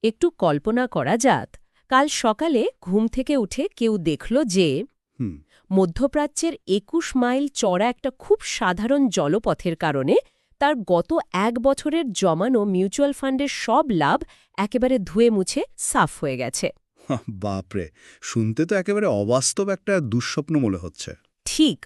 একটু কল্পনা করা যাক, কাল সকালে ঘুম থেকে উঠে কেউ দেখল যে হুম। মধ্যপ্রাচ্যের ২১ মাইল চড়া একটা খুব সাধারণ জলপথের কারণে তার গত ১ বছরের জমানো মিউচুয়াল ফান্ডের সব লাভ একেবারে ধুয়ে মুছে সাফ হয়ে গেছে। বাপরে, শুনতে তো একেবারে অবাস্তব একটা দুঃস্বপ্ন মনে হচ্ছে। ঠিক,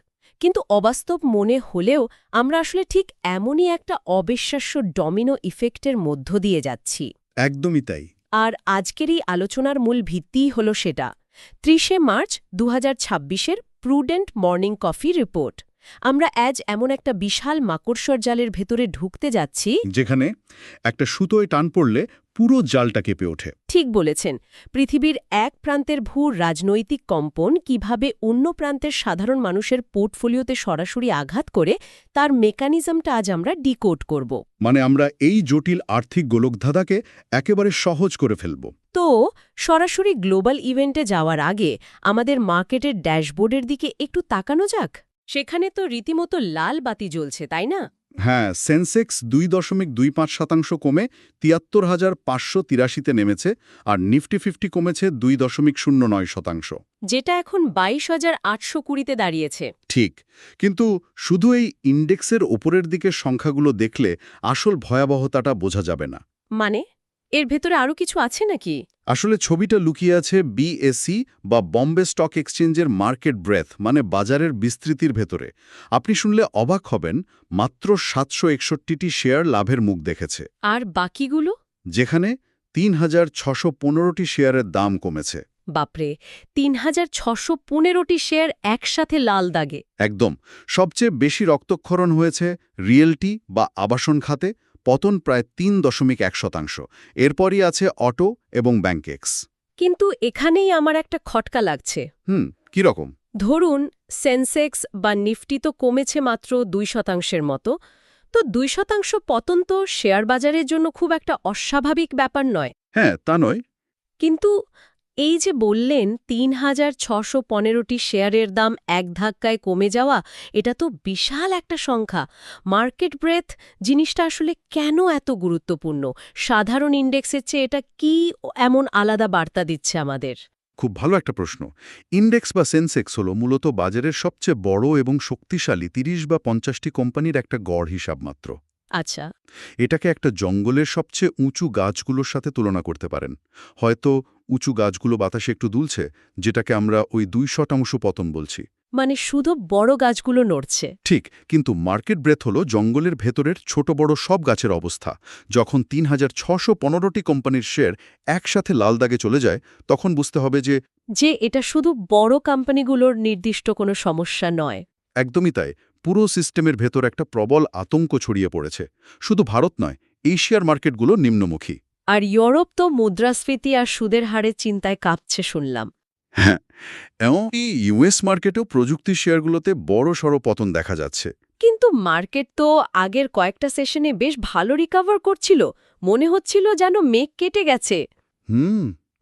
কিন্তু অবাস্তব মনে হলেও আমরা আসলে ঠিক এমনই একটা অবিশ্বাস্য ডমিনো ইফেক্টের মধ্য দিয়ে যাচ্ছি। একদমই তাই। আর আজকের এই আলোচনার মূল ভিত্তিই হল সেটা। ৩০শে মার্চ ২০২৬-এর প্রুডেন্ট মর্নিং কফি রিপোর্ট। আমরা আজ এমন একটা বিশাল মাকড়সর জালের ভেতরে ঢুকতে যাচ্ছি, যেখানে একটা সুতোয় টান পড়লে পুরো জালটা কেঁপে ওঠে। ঠিক বলেছেন, পৃথিবীর এক প্রান্তের রাজনৈতিক কম্পন কিভাবে অন্য প্রান্তের সাধারণ মানুষের পোর্টফোলিওতে সরাসরি আঘাত করে তার মেকানিজমটা আজ আমরা ডিকোড করব। মানে আমরা এই জটিল আর্থিক গোলকধাঁধাকে একেবারে সহজ করে ফেলব। তো সরাসরি গ্লোবাল ইভেন্টে যাওয়ার আগে আমাদের মার্কেটের ড্যাশবোর্ডের দিকে একটু তাকানো যাক। সেখানে তো রীতিমতো লাল বাতি জ্বলছে, তাই না? হ্যাঁ, সেন্সেক্স ২.২৫% কমে ৭৩,৫৮৩তে নেমেছে, আর নিফটি 50 কমেছে ২.০৯%। যেটা এখন ২২,৮২০-তে দাঁড়িয়েছে। ঠিক, কিন্তু শুধু এই ইন্ডেক্সের ওপরের দিকের সংখ্যাগুলো দেখলে আসল ভয়াবহতাটা বোঝা যাবে না। মানে এর ভেতরে আরও কিছু আছে নাকি? আসলে ছবিটা লুকিয়ে আছে বিএসই বা বম্বে স্টক এক্সচেঞ্জের মার্কেট ব্রেথ, মানে বাজারের বিস্তৃতির ভেতরে। আপনি শুনলে অবাক হবেন, মাত্র ৭৬১টি শেয়ার লাভের মুখ দেখেছে। আর বাকিগুলো? যেখানে ৩,৬১৫টি শেয়ারের দাম কমেছে। বাপরে, ৩,৬১৫টি শেয়ার একসাথে লাল দাগে! একদম। সবচেয়ে বেশি রক্তক্ষরণ হয়েছে রিয়েলটি বা আবাসন খাতে, পতন প্রায় ৩.১%। এরপরই আছে অটো এবং ব্যাংকেক্স। কিন্তু এখানেই আমার একটা খটকা লাগছে। কি রকম? ধরুন সেন্সেক্স বা নিফটি তো কমেছে মাত্র ২% মতো, তো ২% পতন তো শেয়ার বাজারের জন্য খুব একটা অস্বাভাবিক ব্যাপার নয়। হ্যাঁ, তা নয়। কিন্তু এই যে বললেন ৩,৬১৫টি শেয়ারের দাম এক ধাক্কায় কমে যাওয়া, এটা তো বিশাল একটা সংখ্যা। মার্কেট ব্রেথ জিনিসটা আসলে কেন এত গুরুত্বপূর্ণ? সাধারণ ইন্ডেক্সের চেয়ে এটা কি এমন আলাদা বার্তা দিচ্ছে আমাদের? খুব ভালো একটা প্রশ্ন। ইন্ডেক্স বা সেন্সেক্স হলো মূলত বাজারের সবচেয়ে বড় এবং শক্তিশালী ৩০ বা ৫০টি কোম্পানির একটা গড় হিসাব মাত্র। আচ্ছা। এটাকে একটা জঙ্গলের সবচেয়ে উঁচু গাছগুলোর সাথে তুলনা করতে পারেন। হয়তো উঁচু গাছগুলো বাতাসে একটু দুলছে, যেটাকে আমরা ওই ২০০% পতন বলছি। মানে শুধু বড় গাছগুলো নড়ছে? ঠিক, কিন্তু মার্কেট ব্রেথ হলো জঙ্গলের ভেতরের ছোট বড় সব গাছের অবস্থা। যখন ৩,৬১৫টি কোম্পানির শেয়ার একসাথে লাল দাগে চলে যায়, তখন বুঝতে হবে যে এটা শুধু বড় কোম্পানিগুলোর নির্দিষ্ট কোনো সমস্যা নয়। একদমই তাই, পুরো সিস্টেমের ভেতর একটা প্রবল আতঙ্ক ছড়িয়ে পড়েছে। শুধু ভারত নয়, এশিয়ার মার্কেটগুলো নিম্নমুখী। আর ইউরোপ তো মুদ্রাস্ফীতি আর সুদের হারে চিন্তায় কাঁপছে শুনলাম। হ্যাঁ, এমনকি ইউএস মার্কেটেও প্রযুক্তি শেয়ারগুলোতে বড়সড় পতন দেখা যাচ্ছে। কিন্তু মার্কেট তো আগের কয়েকটা সেশনে বেশ ভালো রিকভার করছিল, মনে হচ্ছিল যেন মেঘ কেটে গেছে।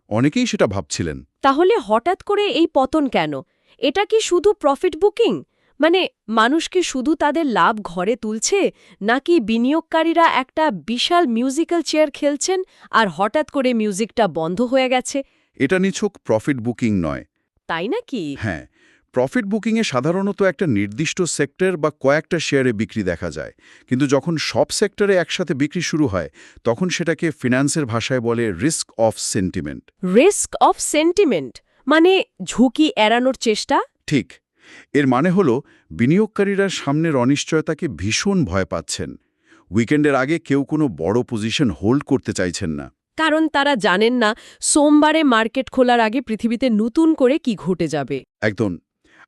অনেকেই সেটা ভাবছিলেন। তাহলে হঠাৎ করে এই পতন কেন? এটা কি শুধু প্রফিট বুকিং? মানে মানুষ কি শুধু তাদের লাভ ঘরে তুলছে, নাকি বিনিয়োগকারীরা একটা বিশাল মিউজিক্যাল চেয়ার খেলছেন আর হঠাৎ করে মিউজিকটা বন্ধ হয়ে গেছে? এটা নিছক প্রফিট বুকিং নয়। তাই নাকি? হ্যাঁ, প্রফিট বুকিংয়ে সাধারণত একটা নির্দিষ্ট সেক্টর বা কয়েকটা শেয়ারে বিক্রি দেখা যায়, কিন্তু যখন সব সেক্টরে একসাথে বিক্রি শুরু হয়, তখন সেটাকে ফিন্যান্সের ভাষায় বলে risk of sentiment. Risk of sentiment মানে ঝুঁকি এড়ানোর চেষ্টা? ঠিক। এর মানে হলো বিনিয়োগকারীরা সামনের অনিশ্চয়তাকে ভীষণ ভয় পাচ্ছেন। উইকেন্ডের আগে কেউ কোনো বড় পজিশন হোল্ড করতে চাইছেন না। কারণ তারা জানেন না সোমবারে মার্কেট খোলার আগে পৃথিবীতে নতুন করে কি ঘটে যাবে। একদম।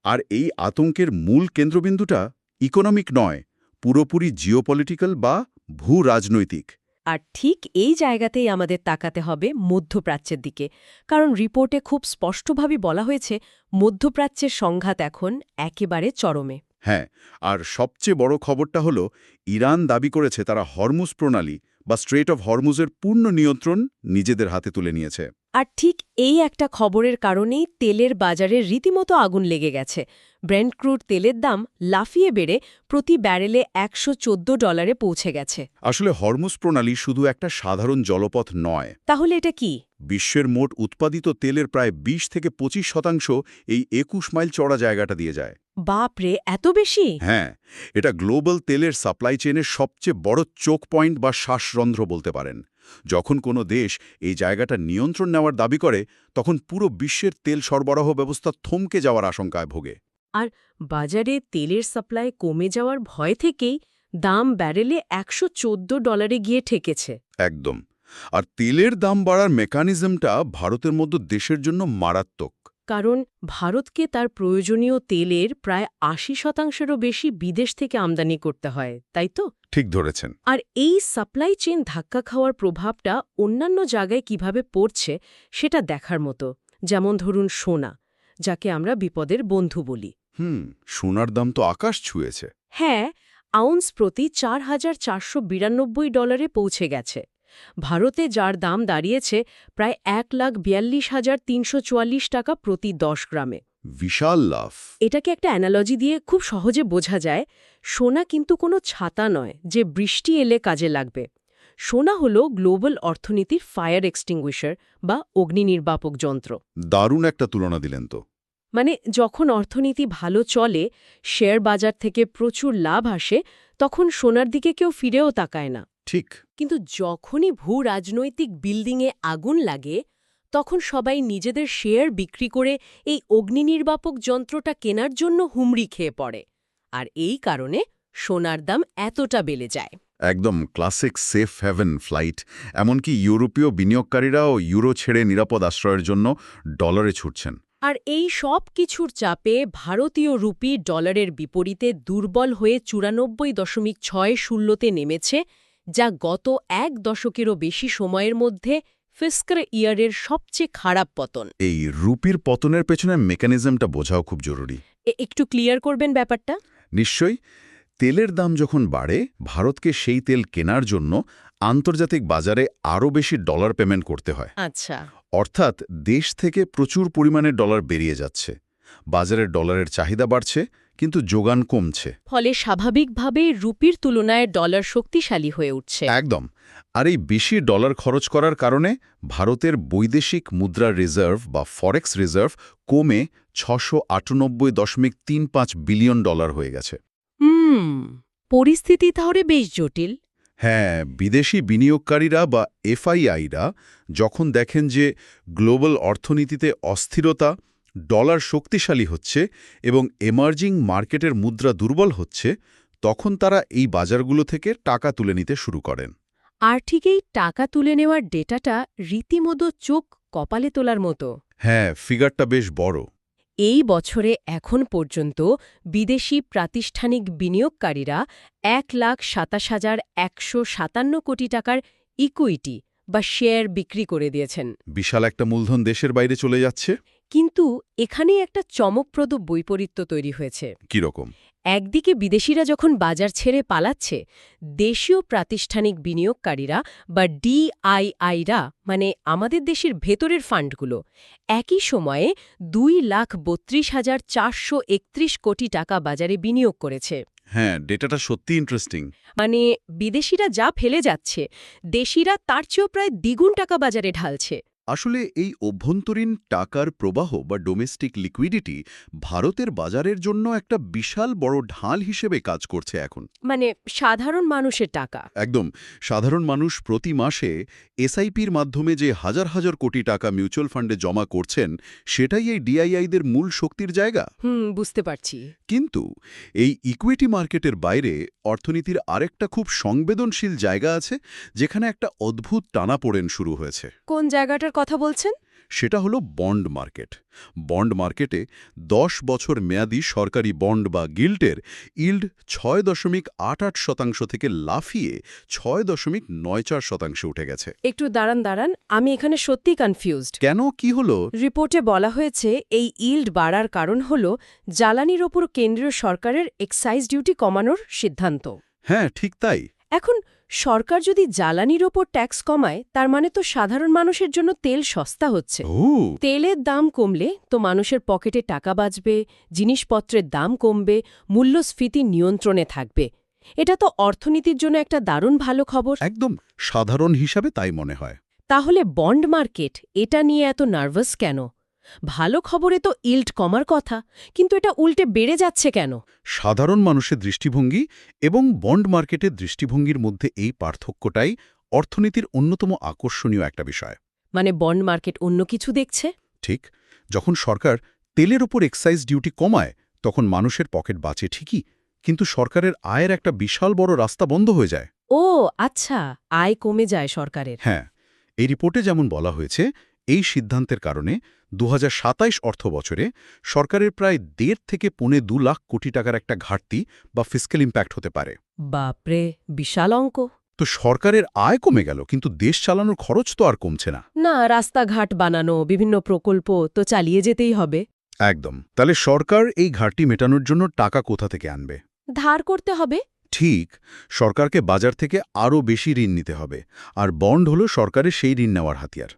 আর এই আতঙ্কের মূল কেন্দ্রবিন্দুটা ইকোনমিক নয়, পুরোপুরি জিওপলিটিক্যাল বা ভূ-রাজনৈতিক। আর ঠিক এই জায়গাতেই আমাদের তাকাতে হবে মধ্যপ্রাচ্যের দিকে, কারণ রিপোর্টে খুব স্পষ্টভাবে বলা হয়েছে মধ্যপ্রাচ্যের সংঘাত এখন একেবারে চরমে। হ্যাঁ, আর সবচেয়ে বড় খবরটা হলো ইরান দাবি করেছে তারা হরমুজ প্রণালী বা স্ট্রেট অফ হরমুজের পূর্ণ নিয়ন্ত্রণ নিজেদের হাতে তুলে নিয়েছে। আর ঠিক এই একটা খবরের কারণেই তেলের বাজারে রীতিমতো আগুন লেগে গেছে। ব্রেন্ট ক্রুড তেলের দাম লাফিয়ে বেড়ে প্রতি ব্যারেলে $114 পৌঁছে গেছে। আসলে হরমুজ প্রণালী শুধু একটা সাধারণ জলপথ নয়। তাহলে এটা কি? বিশ্বের মোট উৎপাদিত তেলের প্রায় 20 থেকে 25% এই 21 মাইল চড়া জায়গাটা দিয়ে যায়। বাপরে, এত বেশি! হ্যাঁ, এটা গ্লোবাল তেলের সাপ্লাই চেনের সবচেয়ে বড় চোক পয়েন্ট বা শ্বাসরন্ধ্র বলতে পারেন। যখন কোনো দেশ এই জায়গাটা নিয়ন্ত্রণ নেওয়ার দাবি করে, তখন পুরো বিশ্বের তেল সরবরাহ ব্যবস্থা থমকে যাওয়ার আশঙ্কায় ভোগে। আর বাজারে তেলের সাপ্লাই কমে যাওয়ার ভয় থেকেই দাম ব্যারেলে $114 গিয়ে ঠেকেছে। একদম। আর তেলের দাম বাড়ার মেকানিজমটা ভারতের মতো দেশের জন্য মারাত্মক। কারণ ভারতকে তার প্রয়োজনীয় তেলের প্রায় 80%-এরও বেশি বিদেশ থেকে আমদানি করতে হয়, তাই তো? ঠিক ধরেছেন। আর এই সাপ্লাই চেইন ধাক্কা খাওয়ার প্রভাবটা অন্যান্য জায়গায় কিভাবে পড়ছে সেটা দেখার মতো। যেমন ধরুন সোনা, যাকে আমরা বিপদের বন্ধু বলি। সোনার দাম তো আকাশ ছুঁয়েছে। হ্যাঁ, আউন্স প্রতি $4,492 পৌঁছে গেছে। ভারতে যার দাম দাঁড়িয়েছে প্রায় $1,42,344 প্রতি 10 গ্রামে। বিশাল লাভ। এটাকে একটা অ্যানালজি দিয়ে খুব সহজে বোঝা যায়, সোনা কিন্তু কোনো ছাতা নয় যে বৃষ্টি এলে কাজে লাগবে। সোনা হলো গ্লোবাল অর্থনীতির ফায়ার এক্সটিংগুইশার বা অগ্নি নির্বাপক যন্ত্র। দারুণ একটা তুলনা দিলেন তো। মানে যখন অর্থনীতি ভালো চলে, শেয়ার বাজার থেকে প্রচুর লাভ আসে, তখন সোনার দিকে কেউ ফিরেও তাকায় না। ঠিক। কিন্তু যখনই ভূ-রাজনৈতিক বিল্ডিংয়ে আগুন লাগে, তখন সবাই নিজেদের শেয়ার বিক্রি করে এই অগ্নিনির্বাপক যন্ত্রটা কেনার জন্য হুমড়ি খেয়ে পড়ে। আর এই কারণে সোনার দাম এতটা বেড়ে যায়। একদম ক্লাসিক সেফ হেভেন ফ্লাইট। এমনকি ইউরোপীয় বিনিয়োগকারীরাও ইউরো ছেড়ে নিরাপদ আশ্রয়ের জন্য ডলারে ছুটছেন। আর এই সব কিছুর চাপে ভারতীয় রুপি ডলারের বিপরীতে দুর্বল হয়ে 94.60তে নেমেছে, যা গত এক দশকেরও বেশি সময়ের মধ্যে ফিস্কাল ইয়ারের সবচেয়ে খারাপ পতন। এই রুপির পতনের পেছনে মেকানিজমটা বোঝাও খুব জরুরি। একটু ক্লিয়ার করবেন ব্যাপারটা? নিশ্চয়ই। তেলের দাম যখন বাড়ে, ভারতকে সেই তেল কেনার জন্য আন্তর্জাতিক বাজারে আরও বেশি ডলার পেমেন্ট করতে হয়। আচ্ছা। অর্থাৎ দেশ থেকে প্রচুর পরিমাণে ডলার বেরিয়ে যাচ্ছে। বাজারে ডলারের চাহিদা বাড়ছে, কিন্তু যোগান কমছে। ফলে স্বাভাবিকভাবেই রুপির তুলনায় ডলার শক্তিশালী হয়ে উঠছে। একদম। আর এই বেশি ডলার খরচ করার কারণে ভারতের বৈদেশিক মুদ্রার রিজার্ভ বা ফরেক্স রিজার্ভ কমে $698.35 বিলিয়ন হয়ে গেছে। পরিস্থিতি তাহলে বেশ জটিল। হ্যাঁ, বিদেশি বিনিয়োগকারীরা বা এফআইআইরা যখন দেখেন যে গ্লোবাল অর্থনীতিতে অস্থিরতা, ডলার শক্তিশালী হচ্ছে এবং এমার্জিং মার্কেটের মুদ্রা দুর্বল হচ্ছে, তখন তারা এই বাজারগুলো থেকে টাকা তুলে নিতে শুরু করেন। আর ঠিক এই টাকা তুলে নেওয়ার ডেটাটা রীতিমতো চোখ কপালে তোলার মতো। হ্যাঁ, ফিগারটা বেশ বড়। এই বছরে এখন পর্যন্ত বিদেশি প্রাতিষ্ঠানিক বিনিয়োগকারীরা 1,27,157 কোটি টাকার ইকুইটি বা শেয়ার বিক্রি করে দিয়েছেন। বিশাল একটা মূলধন দেশের বাইরে চলে যাচ্ছে। কিন্তু এখানেই একটা চমকপ্রদ বৈপরীত্য তৈরি হয়েছে। কিরকম? একদিকে বিদেশিরা যখন বাজার ছেড়ে পালাচ্ছে, দেশীয় প্রাতিষ্ঠানিক বিনিয়োগকারীরা বা ডিআইআইরা, মানে আমাদের দেশের ভেতরের ফান্ডগুলো, একই সময়ে 2,32,431 কোটি টাকা বাজারে বিনিয়োগ করেছে। হ্যাঁ, ডেটাটা সত্যি ইন্টারেস্টিং। মানে বিদেশিরা যা ফেলে যাচ্ছে, দেশিরা তার চেয়েও প্রায় দ্বিগুণ টাকা বাজারে ঢালছে। আসলে এই অভ্যন্তরীণ টাকার প্রবাহ বা ডোমেস্টিক লিকুইডিটি ভারতের বাজারের জন্য একটা বিশাল বড় ঢাল হিসেবে কাজ করছে এখন। মানে সাধারণ মানুষের টাকা। একদম। সাধারণ মানুষ প্রতি মাসে এসআইপির মাধ্যমে যে হাজার হাজার কোটি টাকা মিউচুয়াল ফান্ডে জমা করছেন, সেটাই এই ডিআইআইদের মূল শক্তির জায়গা। বুঝতে পারছি। কিন্তু এই ইকুইটি মার্কেটের বাইরে অর্থনীতির আরেকটা খুব সংবেদনশীল জায়গা আছে, যেখানে একটা অদ্ভুত টানাপোড়েন শুরু হয়েছে। কোন জায়গাটার কথা বলছেন? সেটা হলো বন্ড মার্কেট। বন্ড মার্কেটে 10 বছর মেয়াদী সরকারি বন্ড বা গিল্টের ইল্ড 6.88% থেকে লাফিয়ে 6.94% উঠে গেছে। একটু দাঁড়ান, আমি এখানে সত্যি কনফিউজড। কেন, কি হলো? রিপোর্টে বলা হয়েছে এই ইল্ড বাড়ার কারণ হল জ্বালানির ওপর কেন্দ্রীয় সরকারের এক্সাইজ ডিউটি কমানোর সিদ্ধান্ত। হ্যাঁ, ঠিক তাই। এখন সরকার যদি জ্বালানির ওপর ট্যাক্স কমায় তার মানে তো সাধারণ মানুষের জন্য তেল সস্তা হচ্ছে। ও তেলের দাম কমলে তো মানুষের পকেটে টাকা বাঁচবে, জিনিসপত্রের দাম কমবে, মূল্যস্ফীতি নিয়ন্ত্রণে থাকবে। এটা তো অর্থনীতির জন্য একটা দারুণ ভালো খবর। একদম সাধারণ হিসাবে তাই মনে হয়। তাহলে বন্ড মার্কেট এটা নিয়ে এত নার্ভাস কেন? ভালো খবরে তো ইল্ড কমার কথা, কিন্তু এটা উল্টে বেড়ে যাচ্ছে কেন? সাধারণ মানুষের দৃষ্টিভঙ্গি এবং বন্ড মার্কেটের দৃষ্টিভঙ্গির মধ্যে এই পার্থক্যটাই অর্থনীতির অন্যতম আকর্ষণীয় একটা বিষয়। মানে বন্ড মার্কেট অন্য কিছু দেখছে? ঠিক, যখন সরকার তেলের ওপর এক্সাইজ ডিউটি কমায় তখন মানুষের পকেট বাঁচে ঠিকই, কিন্তু সরকারের আয়ের একটা বিশাল বড় রাস্তা বন্ধ হয়ে যায়। ও আচ্ছা, আয় কমে যায় সরকারের। হ্যাঁ, এই রিপোর্টে যেমন বলা হয়েছে, এই সিদ্ধান্তের কারণে ২০২৭ অর্থবছরে সরকারের প্রায় ১.৫ থেকে ২.৫ লাখ কোটি টাকার একটা ঘাটতি বা ফিস্ক্যাল ইম্প্যাক্ট হতে পারে। বাপরে, বিশাল অঙ্ক। তো সরকারের আয় কমে গেল, কিন্তু দেশ চালানোর খরচ তো আর কমছে না। না, রাস্তাঘাট বানানো, বিভিন্ন প্রকল্প তো চালিয়ে যেতেই হবে। একদম। তাহলে সরকার এই ঘাটতি মেটানোর জন্য টাকা কোথা থেকে আনবে? ধার করতে হবে। ঠিক, সরকারকে বাজার থেকে আরও বেশি ঋণ নিতে হবে, আর বন্ড হলো সরকারের সেই ঋণ নেওয়ার হাতিয়ার।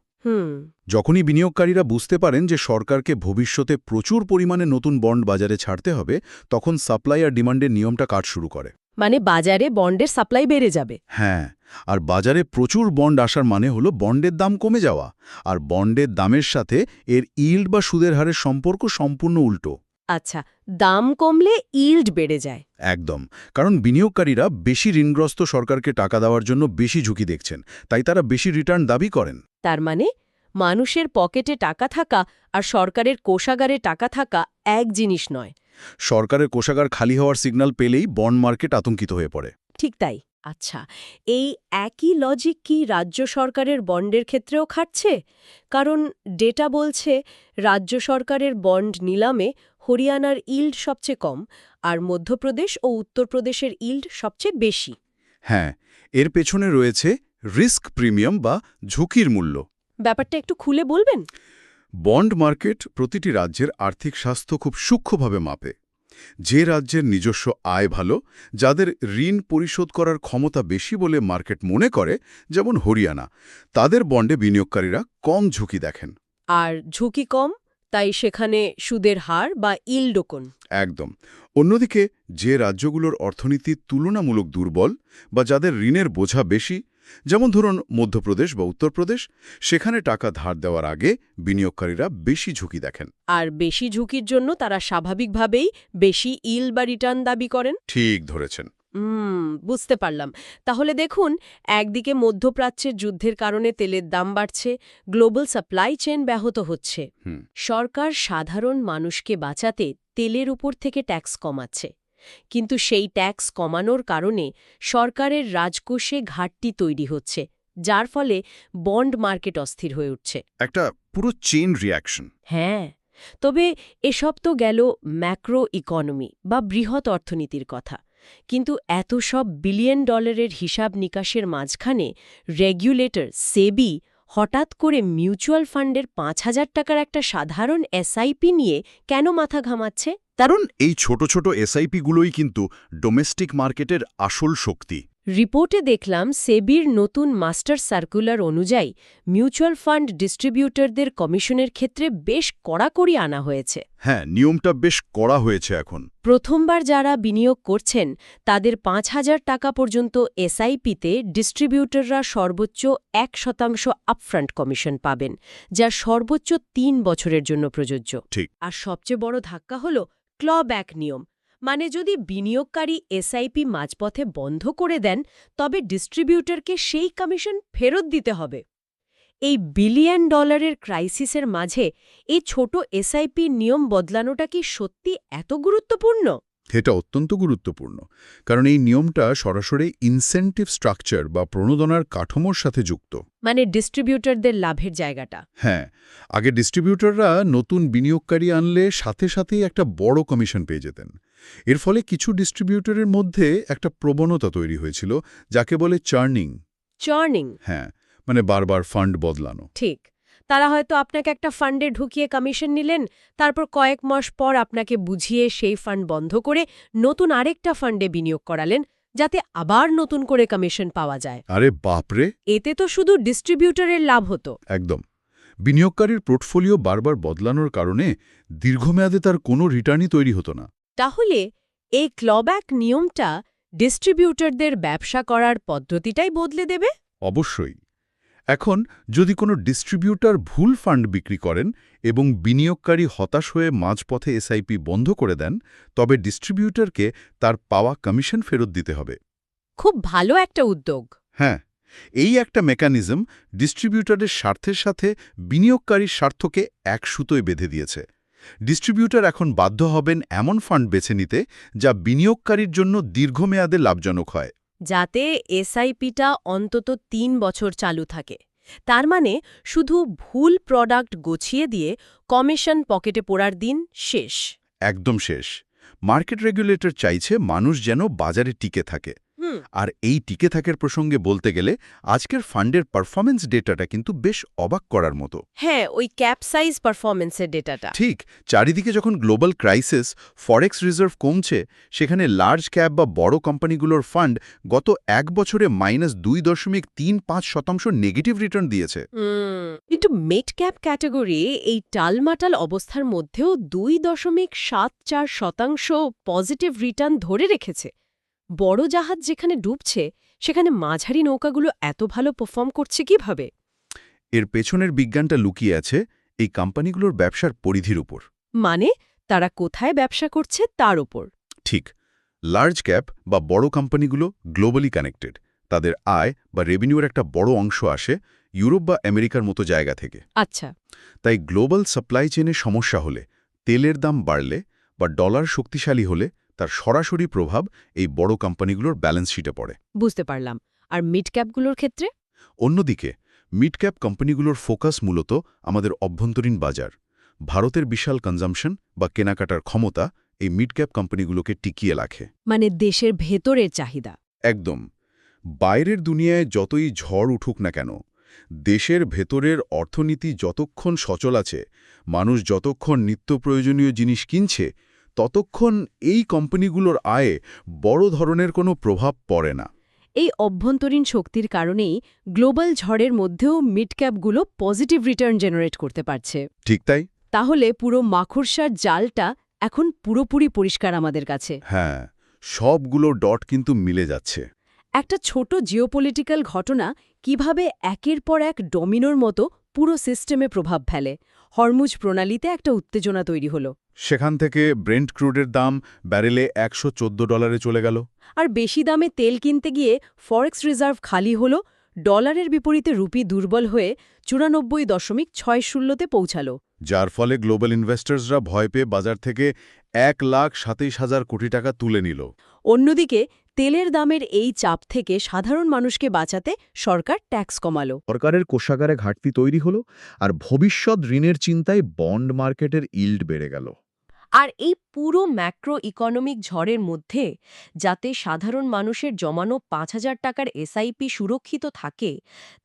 যখনই বিনিয়োগকারীরা বুঝতে পারেন যে সরকারকে ভবিষ্যতে প্রচুর পরিমাণে নতুন বন্ড বাজারে ছাড়তে হবে, তখন সাপ্লাই আর ডিমান্ডের নিয়মটা কাজ শুরু করে। মানে বাজারে বন্ডের সাপ্লাই বেড়ে যাবে। হ্যাঁ, আর বাজারে প্রচুর বন্ড আসার মানে হলো বন্ডের দাম কমে যাওয়া, আর বন্ডের দামের সাথে এর ইল্ড বা সুদের হারের সম্পর্ক সম্পূর্ণ উল্টো। আচ্ছা, দাম কমলে ইল্ড বেড়ে যায়। একদম, কারণ বিনিয়োগকারীরা বেশি ঋণগ্রস্ত সরকারকে টাকা দেওয়ার জন্য বেশি ঝুঁকি দেখছেন, তাই তারা বেশি রিটার্ন দাবি করেন। তার মানে মানুষের পকেটে টাকা থাকা আর সরকারের কোষাগারে টাকা থাকা এক জিনিস নয়। সরকারের কোষাগার খালি হওয়ার সিগন্যাল পেলেই বন্ড মার্কেট আতঙ্কিত হয়ে পড়ে। ঠিক তাই। আচ্ছা, এই একই লজিক কি রাজ্য সরকারের বন্ডের ক্ষেত্রেও খাটছে? কারণ ডেটা বলছে রাজ্য সরকারের বন্ড নিলামে হরিয়ানার ইল্ড সবচেয়ে কম, আর মধ্যপ্রদেশ ও উত্তরপ্রদেশের ইল্ড সবচেয়ে বেশি। হ্যাঁ, এর পেছনে রয়েছে রিস্ক প্রিমিয়াম বা ঝুঁকির মূল্য। ব্যাপারটা একটু খুলে বলবেন? বন্ড মার্কেট প্রতিটি রাজ্যের আর্থিক স্বাস্থ্য খুব সূক্ষ্মভাবে মাপে। যে রাজ্যের নিজস্ব আয় ভালো, যাদের ঋণ পরিশোধ করার ক্ষমতা বেশি বলে মার্কেট মনে করে, যেমন হরিয়ানা, তাদের বন্ডে বিনিয়োগকারীরা কম ঝুঁকি দেখেন। আর ঝুঁকি কম, তাই সেখানে সুদের হার বা ইল্ডও কম। একদম। অন্যদিকে যে রাজ্যগুলোর অর্থনীতি তুলনামূলক দুর্বল বা যাদের ঋণের বোঝা বেশি, যেমন ধরুন মধ্যপ্রদেশ বা উত্তরপ্রদেশ, সেখানে টাকা ধার দেওয়ার আগে বিনিয়োগকারীরা বেশি ঝুঁকি দেখেন। আর বেশি ঝুঁকির জন্য তারা স্বাভাবিকভাবেই বেশি ইল বা রিটার্ন দাবি করেন। ঠিক ধরেছেন। বুঝতে পারলাম। তাহলে দেখুন, একদিকে মধ্যপ্রাচ্যের যুদ্ধের কারণে তেলের দাম বাড়ছে, গ্লোবাল সাপ্লাই চেইন ব্যাহত হচ্ছে। সরকার সাধারণ মানুষকে বাঁচাতে তেলের উপর থেকে ট্যাক্স কমাচ্ছে, কিন্তু সেই ট্যাক্স কমানোর কারণে সরকারের রাজকোষে ঘাটতি তৈরি হচ্ছে, যার ফলে বন্ড মার্কেট অস্থির হয়ে উঠছে। একটা পুরো চেইন রিয়াকশন। হ্যাঁ, তবে এসব তো গেল ম্যাক্রো ইকোনমি বা বৃহৎ অর্থনীতির কথা। কিন্তু এত সব বিলিয়ন ডলারের হিসাব নিকাশের মাঝখানে রেগুলেটর সেবি হঠাৎ করে মিউচুয়াল ফান্ডের ৫,০০০ টাকার একটা সাধারণ এসআইপি নিয়ে কেন মাথা ঘামাচ্ছে? কারণ এই ছোট ছোট এসআইপিগুলোই কিন্তু ডোমেস্টিক মার্কেটের আসল শক্তি। রিপোর্টে দেখলাম সেবির নতুন মাস্টার সার্কুলার অনুযায়ী মিউচুয়াল ফান্ড ডিস্ট্রিবিউটরদের কমিশনের ক্ষেত্রে বেশ কড়াকড়ি আনা হয়েছে। হ্যাঁ, নিয়মটা বেশ কড়া হয়েছে এখন। প্রথমবার যারা বিনিয়োগ করছেন তাদের ৫,০০০ টাকা পর্যন্ত এসআইপিতে ডিস্ট্রিবিউটররা সর্বোচ্চ ১% আপফ্রন্ট কমিশন পাবেন, যা সর্বোচ্চ ৩ বছরের জন্য প্রযোজ্য। ঠিক। আর সবচেয়ে বড় ধাক্কা হল ক্লব্যাক নিয়ম। মানে যদি বিনিয়োগকারী এসআইপি মাঝপথে বন্ধ করে দেন, তবে ডিস্ট্রিবিউটরকে সেই কমিশন ফেরত দিতে হবে। এই বিলিয়ন ডলারের ক্রাইসিসের মাঝে এই ছোট এসআইপি নিয়ম বদলানোটা কি সত্যি এত গুরুত্বপূর্ণ? এটা অত্যন্ত গুরুত্বপূর্ণ, কারণ এই নিয়মটা সরাসরি ইনসেন্টিভ স্ট্রাকচার বা প্রণোদনার কাঠামোর সাথে যুক্ত। মানে ডিস্ট্রিবিউটরদের লাভের জায়গাটা। হ্যাঁ, আগে ডিস্ট্রিবিউটররা নতুন বিনিয়োগকারী আনলে সাথে সাথেই একটা বড় কমিশন পেয়ে যেতেন। এর ফলে কিছু ডিস্ট্রিবিউটরের মধ্যে একটা প্রবণতা তৈরি হয়েছিল, যাকে বলে চার্নিং। চার্নিং? হ্যাঁ, মানে বারবার ফান্ড বদলানো। ঠিক। তারা হয়তো আপনাকে একটা ফান্ডে ঢুকিয়ে কমিশন নিলেন, তারপর কয়েক মাস পর আপনাকে বুঝিয়ে সেই ফান্ড বন্ধ করে নতুন আরেকটা ফান্ডে বিনিয়োগ করালেন, যাতে আবার নতুন করে কমিশন পাওয়া যায়। আরে বাপরে! এতে তো শুধু ডিস্ট্রিবিউটরের লাভ হতো। একদম। বিনিয়োগকারীর পোর্টফোলিও বারবার বদলানোর কারণে দীর্ঘমেয়াদে তার কোনো রিটার্নই তৈরি হতো না। তাহলে এই ক্লব্যাক নিয়মটা ডিস্ট্রিবিউটরদের ব্যবসা করার পদ্ধতিটাই বদলে দেবে? অবশ্যই। এখন যদি কোনো ডিস্ট্রিবিউটর ভুল ফান্ড বিক্রি করেন এবং বিনিয়োগকারী হতাশ হয়ে মাঝপথে এসআইপি বন্ধ করে দেন, তবে ডিস্ট্রিবিউটরকে তার পাওয়া কমিশন ফেরত দিতে হবে। খুব ভালো একটা উদ্যোগ। হ্যাঁ, এই একটা মেকানিজম ডিস্ট্রিবিউটরের স্বার্থের সাথে বিনিয়োগকারীর স্বার্থকে এক সুতোয় বেঁধে দিয়েছে। ডিস্ট্রিবিউটর এখন বাধ্য হবেন এমন ফান্ড বেছে নিতে যা বিনিয়োগকারীর জন্য দীর্ঘমেয়াদে লাভজনক হয়। যাতে এসআইপিটা অন্তত ৩ বছর চালু থাকে। তার মানে শুধু ভুল প্রোডাক্ট গছিয়ে দিয়ে কমিশন পকেটে পড়ার দিন শেষ। একদম শেষ। মার্কেট রেগুলেটর চাইছে মানুষ যেন বাজারে টিকে থাকে। আর এই টিকে থাকার প্রসঙ্গে বলতে গেলে আজকের ফান্ডের পারফরম্যান্স ডেটাটা কিন্তু বেশ অবাক করার মতো। হ্যাঁ, ওই ক্যাপসাইজ পারফরম্যান্সের ডেটাটা। ঠিক, চারিদিকে যখন গ্লোবাল ক্রাইসিস, ফরেক্স রিজার্ভ কমছে, সেখানে লার্জ ক্যাপ বা বড় কোম্পানিগুলোর ফান্ড গত এক বছরে -2.35% নেগেটিভ রিটার্ন দিয়েছে। কিন্তু মিড ক্যাপ ক্যাটাগরি এই টালমাটাল অবস্থার মধ্যেও 2.74% পজিটিভ রিটার্ন ধরে রেখেছে। বড় জাহাজ যেখানে ডুবছে সেখানে মাঝারি নৌকাগুলো এত ভালো পারফর্ম করছে কিভাবে? এর পেছনের বিজ্ঞানটা লুকিয়ে আছে এই কোম্পানিগুলোর ব্যবসার পরিধির উপর। মানে তারা কোথায় ব্যবসা করছে তার উপর। ঠিক, লার্জ ক্যাপ বা বড় কোম্পানিগুলো গ্লোবালি কানেক্টেড। তাদের আয় বা রেভিনিউর একটা বড় অংশ আসে ইউরোপ বা আমেরিকার মতো জায়গা থেকে। আচ্ছা। তাই গ্লোবাল সাপ্লাই চেনে সমস্যা হলে, তেলের দাম বাড়লে বা ডলার শক্তিশালী হলে তার সরাসরি প্রভাব এই বড় কোম্পানিগুলোর ব্যালেন্স শিটে পড়ে। বুঝতে পারলাম। আর মিড ক্যাপগুলোর ক্ষেত্রে? অন্যদিকে মিড ক্যাপ কোম্পানিগুলোর ফোকাস মূলত আমাদের অভ্যন্তরীণ বাজার। ভারতের বিশাল কনজাম্পশন বা কেনাকাটার ক্ষমতা এই মিড ক্যাপ কোম্পানিগুলোকে টিকিয়ে রাখে। মানে দেশের ভেতরের চাহিদা। একদম। বাইরের দুনিয়ায় যতই ঝড় উঠুক না কেন, দেশের ভেতরের অর্থনীতি যতক্ষণ সচল আছে, মানুষ যতক্ষণ নিত্য প্রয়োজনীয় জিনিস কিনছে, ততক্ষণ এই কোম্পানিগুলোর আয়ে বড় ধরনের কোনো প্রভাব পড়ে না। এই অভ্যন্তরীণ শক্তির কারণেই গ্লোবাল ঝড়ের মধ্যেও মিড ক্যাপগুলো পজিটিভ রিটার্ন জেনারেট করতে পারছে। ঠিক তাই। তাহলে পুরো মাকড়সার জালটা এখন পুরোপুরি পরিষ্কার আমাদের কাছে। হ্যাঁ, সবগুলো ডট কিন্তু মিলে যাচ্ছে। একটা ছোট জিওপলিটিক্যাল ঘটনা কিভাবে একের পর এক ডমিনোর মতো পুরো সিস্টেমে প্রভাব ফেলে। হরমুজ প্রণালীতে একটা উত্তেজনা তৈরি হলো। সেখান থেকে ব্রেন্ট ক্রুডের দাম ব্যারেলে $114 চলে গেল। আর বেশি দামে তেল কিনতে গিয়ে ফরেক্স রিজার্ভ খালি হলো, ডলারের বিপরীতে রুপি দুর্বল হয়ে 94.60তে পৌঁছালো। যার ফলে গ্লোবাল ইনভেস্টর্সরা ভয় পেয়ে বাজার থেকে 1,27,000 কোটি টাকা তুলে নিল। অন্যদিকে তেলের দামের এই চাপ থেকে সাধারণ মানুষকে বাঁচাতে সরকার ট্যাক্স কমালো। সরকারের কোষাগারে ঘাটতি তৈরি হলো, আর ভবিষ্যৎ ঋণের চিন্তায় বন্ড মার্কেটের ইল্ড বেড়ে গেল। আর এই পুরো ম্যাক্রো ইকোনমিক ঝড়ের মধ্যে যাতে সাধারণ মানুষের জমানো 5,000 টাকার এসআইপি সুরক্ষিত থাকে,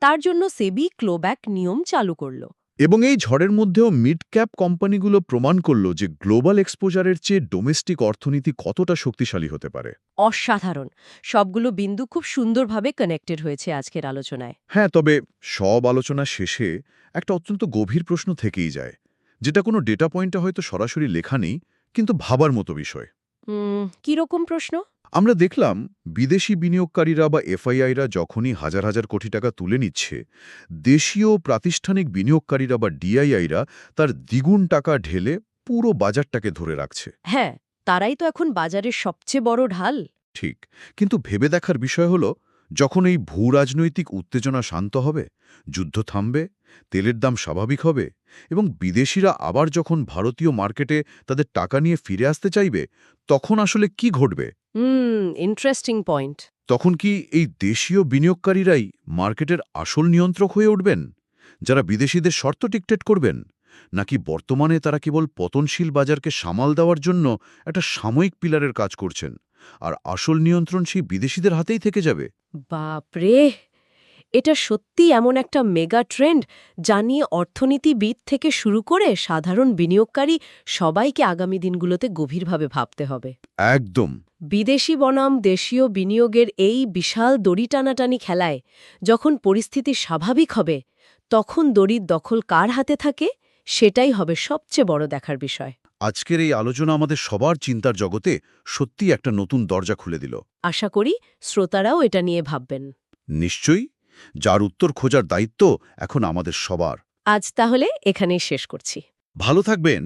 তার জন্য সেবি ক্লোব্যাক নিয়ম চালু করল। এবং এই ঝড়ের মধ্যেও মিড ক্যাপ কোম্পানিগুলো প্রমাণ করল যে গ্লোবাল এক্সপোজারের চেয়ে ডোমেস্টিক অর্থনীতি কতটা শক্তিশালী হতে পারে। অসাধারণ। সবগুলো বিন্দু খুব সুন্দরভাবে কানেক্টেড হয়েছে আজকের আলোচনায়। হ্যাঁ, তবে সব আলোচনা শেষে একটা অত্যন্ত গভীর প্রশ্ন থেকেই যায়, যেটা কোনো ডেটা পয়েন্টে হয়তো সরাসরি লেখা নেই, কিন্তু ভাবার মতো বিষয়। কিরকম প্রশ্ন? আমরা দেখলাম বিদেশি বিনিয়োগকারীরা বা এফআইআইরা যখনই হাজার হাজার কোটি টাকা তুলে নিচ্ছে, দেশীয় প্রাতিষ্ঠানিক বিনিয়োগকারীরা বা ডিআইআইরা তার দ্বিগুণ টাকা ঢেলে পুরো বাজারটাকে ধরে রাখছে। হ্যাঁ, তারাই তো এখন বাজারের সবচেয়ে বড় ঢাল। ঠিক, কিন্তু ভেবে দেখার বিষয় হলো, যখন এই ভূরাজনৈতিক উত্তেজনা শান্ত হবে, যুদ্ধ থামবে, তেলের দাম স্বাভাবিক হবে এবং বিদেশিরা আবার যখন ভারতীয় মার্কেটে তাদের টাকা নিয়ে ফিরে আসতে চাইবে, তখন আসলে কি ঘটবে? Interesting point. তখন কি এই দেশীয় বিনিয়োগকারীরাই মার্কেটের আসল নিয়ন্ত্রক হয়ে উঠবেন, যারা বিদেশিদের শর্ত ডিকটেট করবেন? নাকি বর্তমানে তারা কেবল পতনশীল বাজারকে সামাল দেওয়ার জন্য একটা সাময়িক পিলারের কাজ করছেন, আর আসল নিয়ন্ত্রণ সেই বিদেশিদের হাতেই থেকে যাবে? বাপরে, এটা সত্যি এমন একটা মেগা ট্রেন্ড যা নিয়ে অর্থনীতিবিদ থেকে শুরু করে সাধারণ বিনিয়োগকারী সবাইকে আগামী দিনগুলোতে গভীরভাবে ভাবতে হবে। একদম। বিদেশি বনাম দেশীয় বিনিয়োগের এই বিশাল দড়ি টানাটানি খেলায় যখন পরিস্থিতি স্বাভাবিক হবে তখন দড়ির দখল কার হাতে থাকে সেটাই হবে সবচেয়ে বড় দেখার বিষয়। আজকের এই আলোচনা আমাদের সবার চিন্তার জগতে সত্যিই একটা নতুন দরজা খুলে দিল। আশা করি শ্রোতারাও এটা নিয়ে ভাববেন। নিশ্চয়ই, যার উত্তর খোঁজার দায়িত্ব এখন আমাদের সবার। আজ তাহলে এখানেই শেষ করছি। ভালো থাকবেন।